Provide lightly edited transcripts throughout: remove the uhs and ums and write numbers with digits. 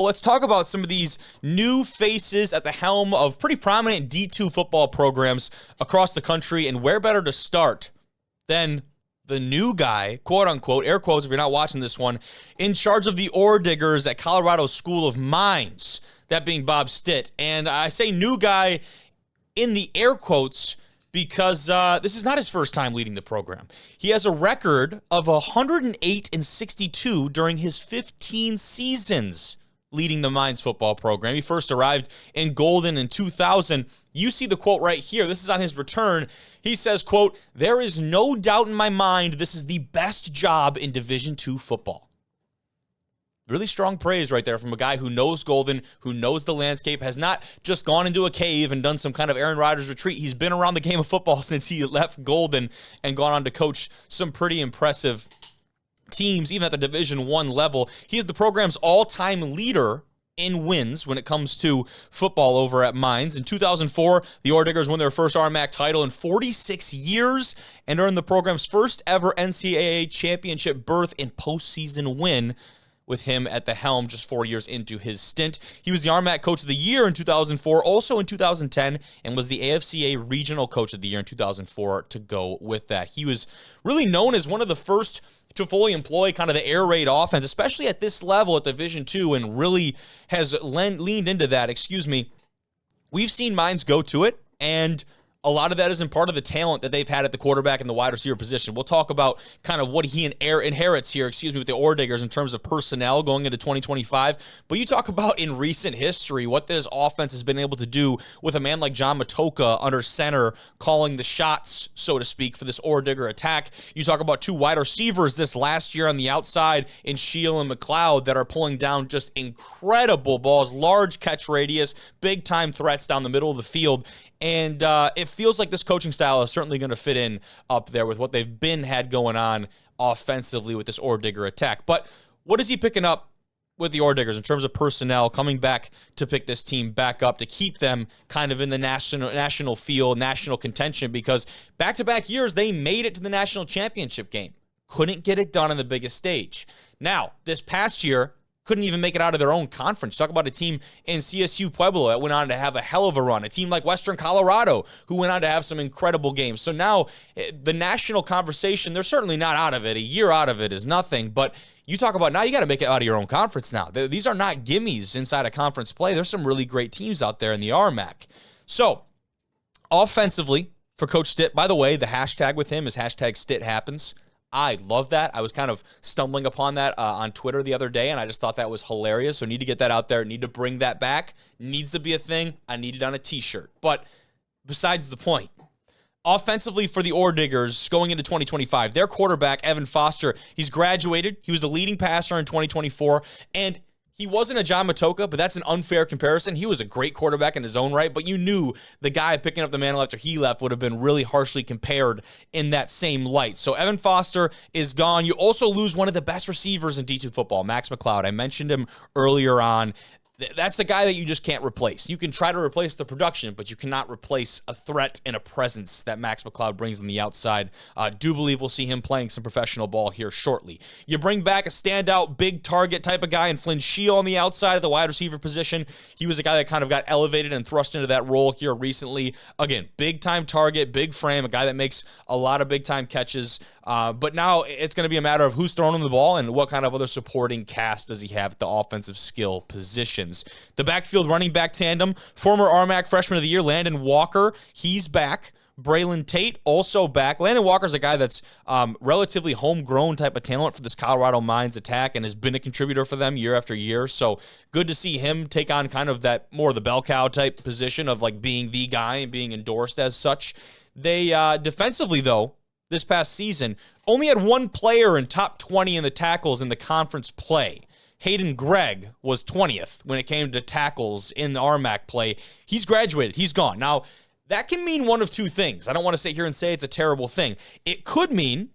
Let's talk about some of these new faces at the helm of pretty prominent D2 football programs across the country, and where better to start than the new guy, quote unquote, air quotes if you're not watching this one, in charge of the ore diggers at Colorado School of Mines, that being Bob Stitt. And I say new guy in the air quotes because this is not his first time leading the program. He has a record of 108-62 during his 15 seasons leading the Mines football program. He first arrived in Golden in 2000. You see the quote right here. This is on his return. He says, quote, "There is no doubt in my mind this is the best job in Division II football." Really strong praise right there from a guy who knows Golden, who knows the landscape, has not just gone into a cave and done some kind of Aaron Rodgers retreat. He's been around the game of football since he left Golden and gone on to coach some pretty impressive teams, even at the Division I level. He is the program's all-time leader in wins when it comes to football over at Mines. In 2004, the Ore Diggers won their first RMAC title in 46 years and earned the program's first ever NCAA championship berth and postseason win with him at the helm just 4 years into his stint. He was the RMAC Coach of the Year in 2004, also in 2010, and was the AFCA Regional Coach of the Year in 2004 to go with that. He was really known as one of the first to fully employ kind of the air raid offense, especially at this level at Division II, and really has leaned into that. We've seen Mines go to it, and a lot of that is in part of the talent that they've had at the quarterback and the wide receiver position. We'll talk about kind of what he inherits here, with the Ore Diggers in terms of personnel going into 2025. But you talk about in recent history what this offense has been able to do with a man like John Matoka under center calling the shots, so to speak, for this Ore Digger attack. You talk about two wide receivers this last year on the outside in Shield and McLeod that are pulling down just incredible balls, large catch radius, big-time threats down the middle of the field. And it feels like this coaching style is certainly going to fit in up there with what they've had going on offensively with this Ore Digger attack. But what is he picking up with the Ore Diggers in terms of personnel coming back to pick this team back up to keep them kind of in the national field, national contention? Because back-to-back years, they made it to the national championship game. Couldn't get it done on the biggest stage. Now, this past year, couldn't even make it out of their own conference. Talk about a team in CSU Pueblo that went on to have a hell of a run. A team like Western Colorado who went on to have some incredible games. So now the national conversation, they're certainly not out of it. A year out of it is nothing. But you talk about now you got to make it out of your own conference now. These are not gimmies inside of conference play. There's some really great teams out there in the RMAC. So offensively for Coach Stitt, by the way, the hashtag with him is hashtag Stitt happens. I love that. I was kind of stumbling upon that on Twitter the other day, and I just thought that was hilarious. So I need to get that out there. Need to bring that back. Needs to be a thing. I need it on a t-shirt. But besides the point, offensively for the Ore Diggers going into 2025, their quarterback, Evan Foster, he's graduated. He was the leading passer in 2024, and he wasn't a John Matoka, but that's an unfair comparison. He was a great quarterback in his own right, but you knew the guy picking up the mantle after he left would have been really harshly compared in that same light. So Evan Foster is gone. You also lose one of the best receivers in D2 football, Max McLeod. I mentioned him earlier on. That's a guy that you just can't replace. You can try to replace the production, but you cannot replace a threat and a presence that Max McLeod brings on the outside. Do believe we'll see him playing some professional ball here shortly. You bring back a standout, big target type of guy in Flynn Shield on the outside of the wide receiver position. He was a guy that kind of got elevated and thrust into that role here recently. Again, big-time target, big frame, a guy that makes a lot of big-time catches. But now it's going to be a matter of who's throwing him the ball and what kind of other supporting cast does he have at the offensive skill positions. The backfield running back tandem, former RMAC Freshman of the Year, Landon Walker, he's back. Braylon Tate also back. Landon Walker's a guy that's relatively homegrown type of talent for this Colorado Mines attack and has been a contributor for them year after year. So good to see him take on kind of that more of the bell cow type position of like being the guy and being endorsed as such. They defensively, though, this past season, only had one player in top 20 in the tackles in the conference play. Hayden Gregg was 20th when it came to tackles in the RMAC play. He's graduated. He's gone. Now, that can mean one of two things. I don't want to sit here and say it's a terrible thing. It could mean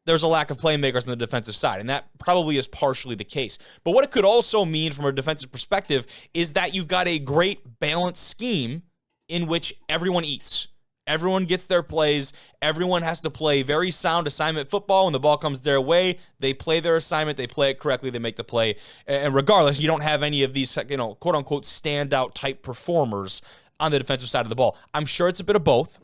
there's a lack of playmakers on the defensive side, and that probably is partially the case. But what it could also mean from a defensive perspective is that you've got a great balanced scheme in which everyone eats. Everyone gets their plays. Everyone has to play very sound assignment football. When the ball comes their way, they play their assignment. They play it correctly. They make the play. And regardless, you don't have any of these, quote unquote, standout type performers on the defensive side of the ball. I'm sure it's a bit of both.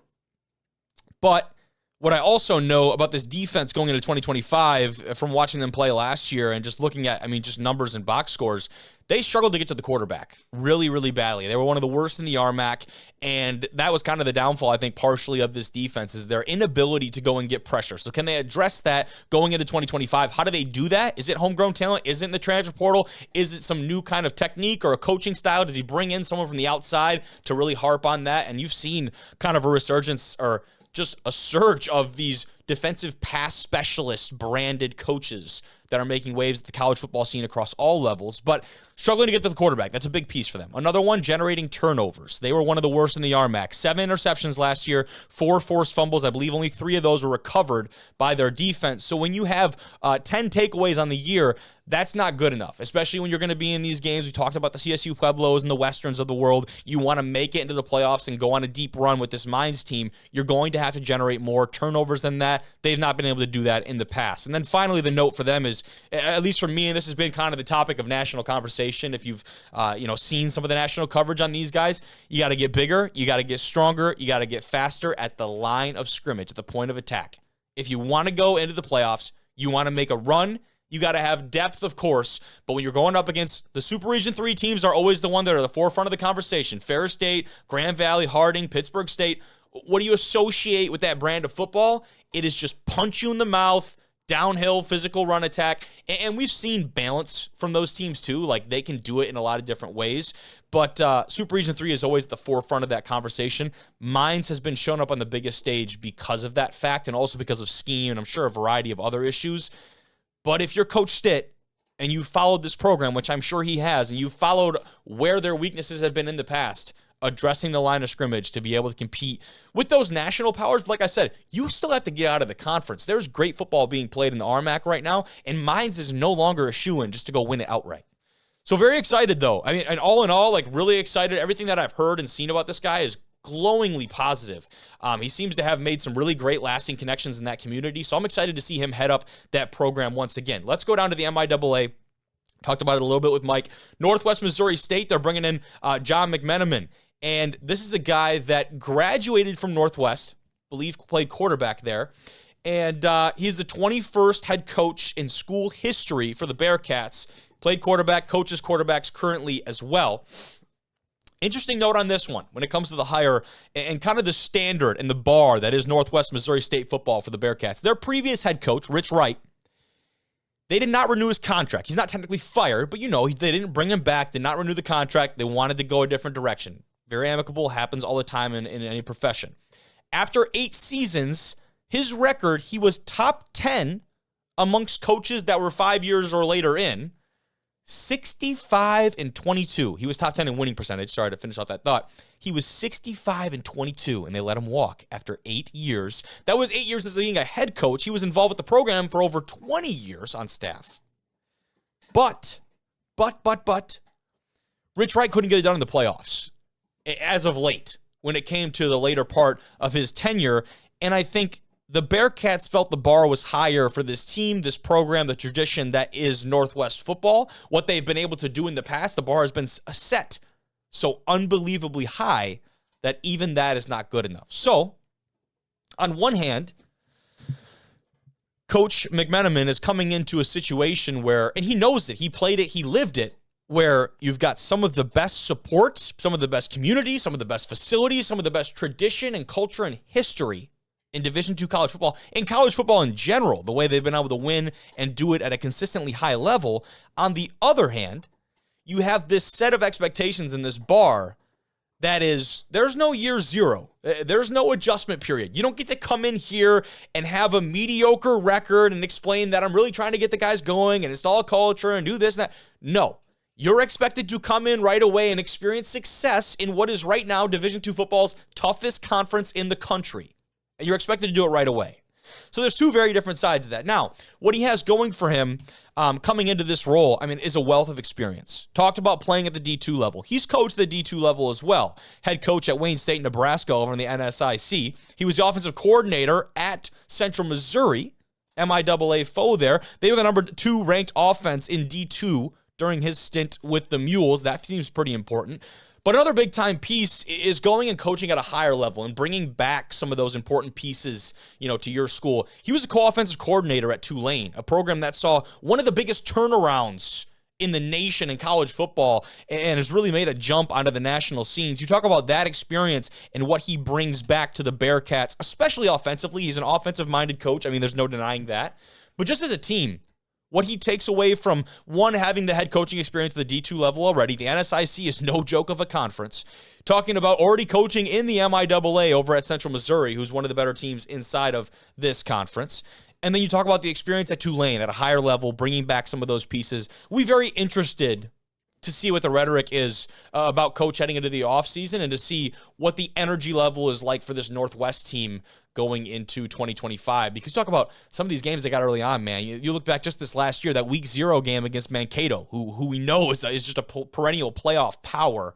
But what I also know about this defense going into 2025 from watching them play last year and just looking at, just numbers and box scores, they struggled to get to the quarterback really, really badly. They were one of the worst in the RMAC, and that was kind of the downfall, I think, partially of this defense is their inability to go and get pressure. So can they address that going into 2025? How do they do that? Is it homegrown talent? Is it in the transfer portal? Is it some new kind of technique or a coaching style? Does he bring in someone from the outside to really harp on that? And you've seen kind of a resurgence or just a surge of these defensive pass specialist branded coaches that are making waves at the college football scene across all levels, but struggling to get to the quarterback. That's a big piece for them. Another one, generating turnovers. They were one of the worst in the RMAC. 7 interceptions last year, 4 forced fumbles. I believe only 3 of those were recovered by their defense. So when you have 10 takeaways on the year, that's not good enough, especially when you're going to be in these games. We talked about the CSU Pueblos and the Westerns of the world. You want to make it into the playoffs and go on a deep run with this Mines team. You're going to have to generate more turnovers than that. They've not been able to do that in the past. And then finally, the note for them is, at least for me, and this has been kind of the topic of national conversation, if you've seen some of the national coverage on these guys, you got to get bigger, you got to get stronger, you got to get faster at the line of scrimmage, at the point of attack. If you want to go into the playoffs, you want to make a run, you got to have depth, of course, but when you're going up against the Super Region 3 teams are always the one that are the forefront of the conversation. Ferris State, Grand Valley, Harding, Pittsburgh State. What do you associate with that brand of football? It is just punch you in the mouth, downhill, physical run attack. And we've seen balance from those teams too. Like they can do it in a lot of different ways. But Super Region 3 is always at the forefront of that conversation. Mines has been shown up on the biggest stage because of that fact and also because of scheme and I'm sure a variety of other issues. But if you're Coach Stitt and you followed this program, which I'm sure he has, and you followed where their weaknesses have been in the past, addressing the line of scrimmage to be able to compete with those national powers. But like I said, you still have to get out of the conference. There's great football being played in the RMAC right now, and Mines is no longer a shoo-in just to go win it outright. So very excited, though. And all in all, really excited. Everything that I've heard and seen about this guy is glowingly positive. He seems to have made some really great lasting connections in that community, so I'm excited to see him head up that program once again. Let's go down to the MIAA. Talked about it a little bit with Mike. Northwest Missouri State, they're bringing in John McMenamin, and this is a guy that graduated from Northwest, believe played quarterback there, and he's the 21st head coach in school history for the Bearcats. Played quarterback, coaches quarterbacks currently as well. Interesting note on this one when it comes to the hire and kind of the standard and the bar that is Northwest Missouri State football for the Bearcats. Their previous head coach, Rich Wright, they did not renew his contract. He's not technically fired, but they didn't bring him back, did not renew the contract. They wanted to go a different direction. Very amicable, happens all the time in any profession. After 8 seasons, his record, he was top 10 amongst coaches that were 5 years or later in. 65-22. He was top 10 in winning percentage. Sorry to finish off that thought. He was 65-22, and they let him walk after 8 years. That was 8 years as being a head coach. He was involved with the program for over 20 years on staff. But, Rich Wright couldn't get it done in the playoffs as of late when it came to the later part of his tenure, and I think the Bearcats felt the bar was higher for this team, this program, the tradition that is Northwest football. What they've been able to do in the past, the bar has been set so unbelievably high that even that is not good enough. So, on one hand, Coach McMenamin is coming into a situation where, and he knows it, he played it, he lived it, where you've got some of the best support, some of the best community, some of the best facilities, some of the best tradition and culture and history in Division II college football, and college football in general, the way they've been able to win and do it at a consistently high level. On the other hand, you have this set of expectations in this bar that is, there's no year zero. There's no adjustment period. You don't get to come in here and have a mediocre record and explain that I'm really trying to get the guys going and install culture and do this and that. No. You're expected to come in right away and experience success in what is right now Division II football's toughest conference in the country. And you're expected to do it right away. So there's two very different sides of that. Now, what he has going for him coming into this role, is a wealth of experience. Talked about playing at the D2 level. He's coached the D2 level as well. Head coach at Wayne State, Nebraska over in the NSIC. He was the offensive coordinator at Central Missouri, MIAA foe there. They were the number 2 ranked offense in D2 during his stint with the Mules. That seems pretty important. But another big-time piece is going and coaching at a higher level and bringing back some of those important pieces, to your school. He was a co-offensive coordinator at Tulane, a program that saw one of the biggest turnarounds in the nation in college football and has really made a jump onto the national scenes. You talk about that experience and what he brings back to the Bearcats, especially offensively. He's an offensive-minded coach. There's no denying that. But just as a team, what he takes away from, one, having the head coaching experience at the D2 level already. The NSIC is no joke of a conference. Talking about already coaching in the MIAA over at Central Missouri, who's one of the better teams inside of this conference. And then you talk about the experience at Tulane at a higher level, bringing back some of those pieces. We're very interested to see what the rhetoric is about Coach heading into the offseason and to see what the energy level is like for this Northwest team going into 2025. Because you talk about some of these games they got early on, man. You look back just this last year, that Week 0 game against Mankato, who we know is just a perennial playoff power.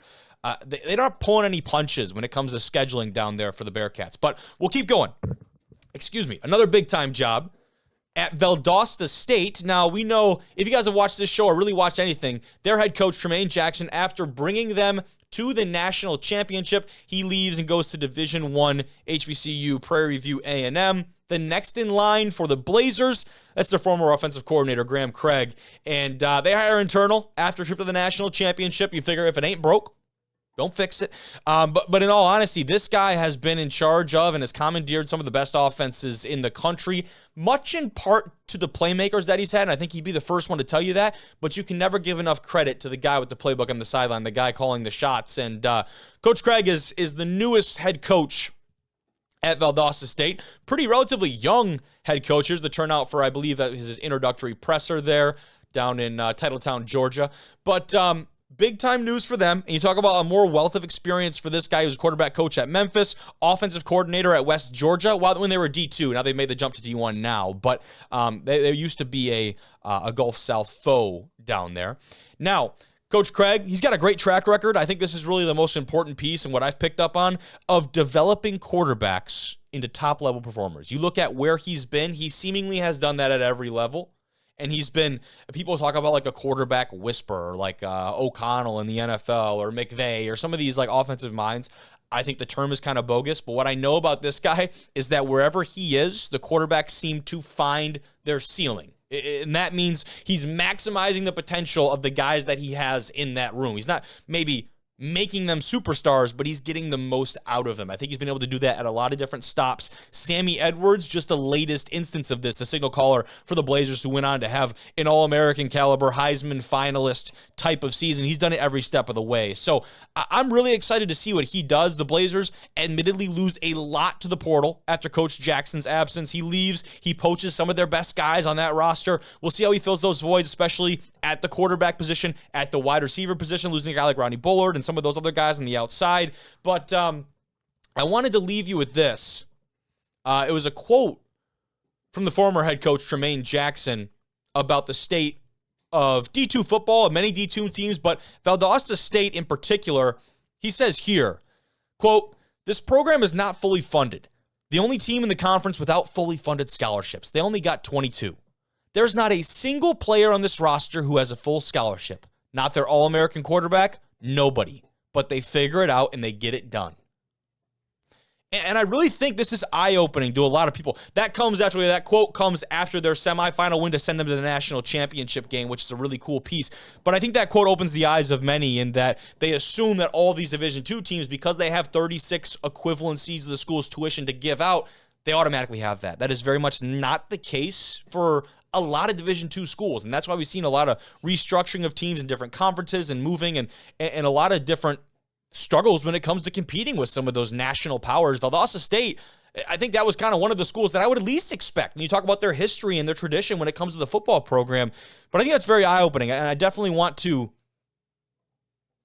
They're not pulling any punches when it comes to scheduling down there for the Bearcats. But we'll keep going. Excuse me. Another big-time job at Valdosta State. Now, we know, if you guys have watched this show or really watched anything, their head coach, Tremaine Jackson, after bringing them to the national championship, he leaves and goes to Division I HBCU Prairie View A&M. The next in line for the Blazers, that's their former offensive coordinator, Graham Craig. And they hire internal after a trip to the national championship. You figure if it ain't broke, don't fix it. But in all honesty, this guy has been in charge of and has commandeered some of the best offenses in the country, much in part to the playmakers that he's had. And I think he'd be the first one to tell you that. But you can never give enough credit to the guy with the playbook on the sideline, the guy calling the shots. And Coach Craig is the newest head coach at Valdosta State. Pretty relatively young head coach. Here's the turnout for, I believe, that is his introductory presser there down in Titletown, Georgia. But big-time news for them. And you talk about a more wealth of experience for this guy who's a quarterback coach at Memphis, offensive coordinator at West Georgia, when they were D2. Now they've made the jump to D1 now, but they used to be a Gulf South foe down there. Now, Coach Craig, he's got a great track record. I think this is really the most important piece and what I've picked up on of developing quarterbacks into top-level performers. You look at where he's been, he seemingly has done that at every level. And he's been, people talk about like a quarterback whisperer, like O'Connell in the NFL or McVay or some of these like offensive minds. I think the term is kind of bogus, but what I know about this guy is that wherever he is, the quarterbacks seem to find their ceiling. And that means he's maximizing the potential of the guys that he has in that room. He's not maybe making them superstars, but he's getting the most out of them. I think he's been able to do that at a lot of different stops. Sammy Edwards, just the latest instance of this, the signal caller for the Blazers who went on to have an All-American caliber Heisman finalist type of season. He's done it every step of the way. So I'm really excited to see what he does. The Blazers admittedly lose a lot to the portal after Coach Jackson's absence. He leaves. He poaches some of their best guys on that roster. We'll see how he fills those voids, especially at the quarterback position, at the wide receiver position, losing a guy like Ronnie Bullard and some of those other guys on the outside. But I wanted to leave you with this. It was a quote from the former head coach, Tremaine Jackson, about the state of D2 football, of many D2 teams, but Valdosta State in particular. He says here, quote, "This program is not fully funded. The only team in the conference without fully funded scholarships. They only got 22. There's not a single player on this roster who has a full scholarship. Not their All-American quarterback, nobody. But they figure it out and they get it done." And I really think this is eye-opening to a lot of people. That quote comes after their semifinal win to send them to the national championship game, which is a really cool piece. But I think that quote opens the eyes of many in that they assume that all these Division II teams, because they have 36 equivalencies of the school's tuition to give out, they automatically have that. That is very much not the case for a lot of Division II schools. And that's why we've seen a lot of restructuring of teams in different conferences and moving and a lot of different struggles when it comes to competing with some of those national powers. Valdosta State, I think that was kind of one of the schools that I would at least expect when you talk about their history and their tradition when it comes to the football program. But I think that's very eye-opening, and I definitely want to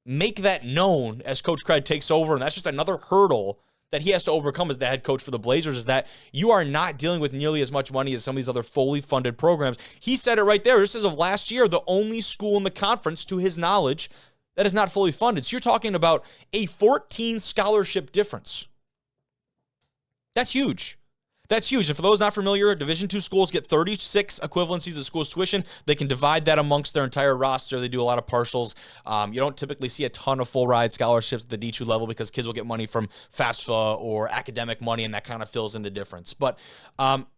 make that known as Coach Craig takes over, and that's just another hurdle that he has to overcome as the head coach for the Blazers is that you are not dealing with nearly as much money as some of these other fully funded programs. He said it right there. This is of last year, the only school in the conference, to his knowledge, that is not fully funded. So you're talking about a 14 scholarship difference. That's huge. That's huge. And for those not familiar, Division II schools get 36 equivalencies of school's tuition. They can divide that amongst their entire roster. They do a lot of partials. You don't typically see a ton of full ride scholarships at the D2 level because kids will get money from FAFSA or academic money, and that kind of fills in the difference. But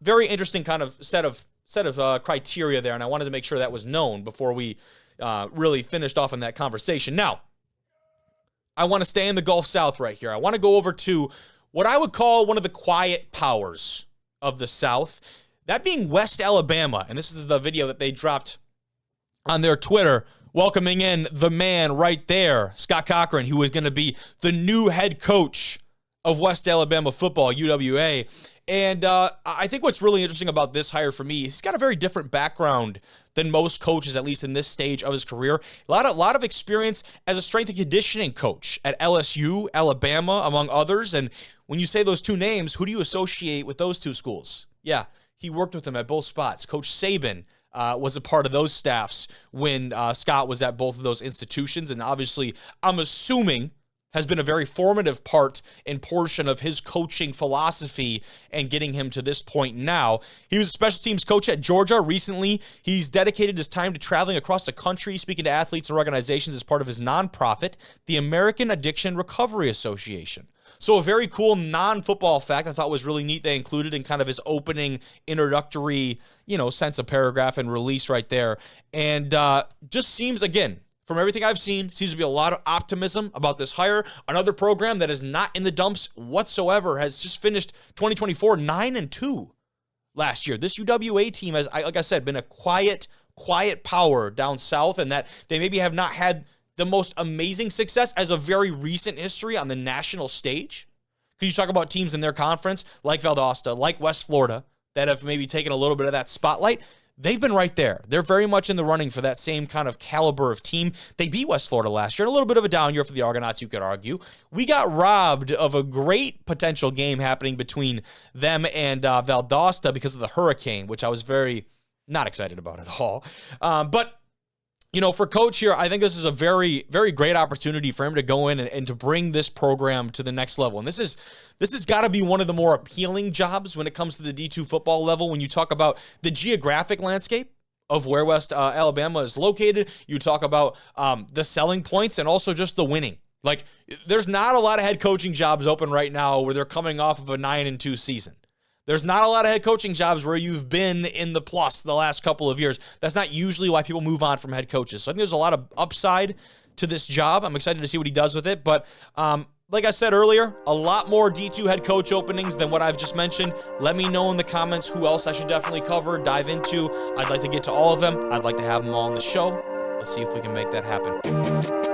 very interesting kind of set of criteria there, and I wanted to make sure that was known before we really finished off in that conversation. Now, I want to stay in the Gulf South right here. I want to go over to what I would call one of the quiet powers of the South, that being West Alabama. And this is the video that they dropped on their Twitter, welcoming in the man right there, Scott Cochran, who is going to be the new head coach of West Alabama football, UWA. And I think what's really interesting about this hire for me, he's got a very different background than most coaches, at least in this stage of his career. A lot of experience as a strength and conditioning coach at LSU, Alabama, among others. And when you say those two names, who do you associate with those two schools? Yeah, he worked with them at both spots. Coach Saban was a part of those staffs when Scott was at both of those institutions. And obviously, I'm assuming has been a very formative part and portion of his coaching philosophy and getting him to this point now. He was a special teams coach at Georgia recently. He's dedicated his time to traveling across the country, speaking to athletes and organizations as part of his nonprofit, the American Addiction Recovery Association. So a very cool non-football fact I thought was really neat they included in kind of his opening introductory, sense of paragraph and release right there. And just seems, again, from everything I've seen, seems to be a lot of optimism about this hire. Another program that is not in the dumps whatsoever has just finished 2024 9-2 last year. This UWA team has, like I said, been a quiet power down south, and that they maybe have not had the most amazing success as a very recent history on the national stage. Because you talk about teams in their conference like Valdosta, like West Florida, that have maybe taken a little bit of that spotlight. They've been right there. They're very much in the running for that same kind of caliber of team. They beat West Florida last year. A little bit of a down year for the Argonauts, you could argue. We got robbed of a great potential game happening between them and Valdosta because of the hurricane, which I was very not excited about at all. But for Coach here, I think this is a very, very great opportunity for him to go in and to bring this program to the next level. And this has got to be one of the more appealing jobs when it comes to the D2 football level. When you talk about the geographic landscape of where West Alabama is located, you talk about the selling points and also just the winning. Like, there's not a lot of head coaching jobs open right now where they're coming off of a 9-2 season. There's not a lot of head coaching jobs where you've been in the plus the last couple of years. That's not usually why people move on from head coaches. So I think there's a lot of upside to this job. I'm excited to see what he does with it. But like I said earlier, a lot more D2 head coach openings than what I've just mentioned. Let me know in the comments who else I should definitely cover, dive into. I'd like to get to all of them. I'd like to have them all on the show. Let's see if we can make that happen.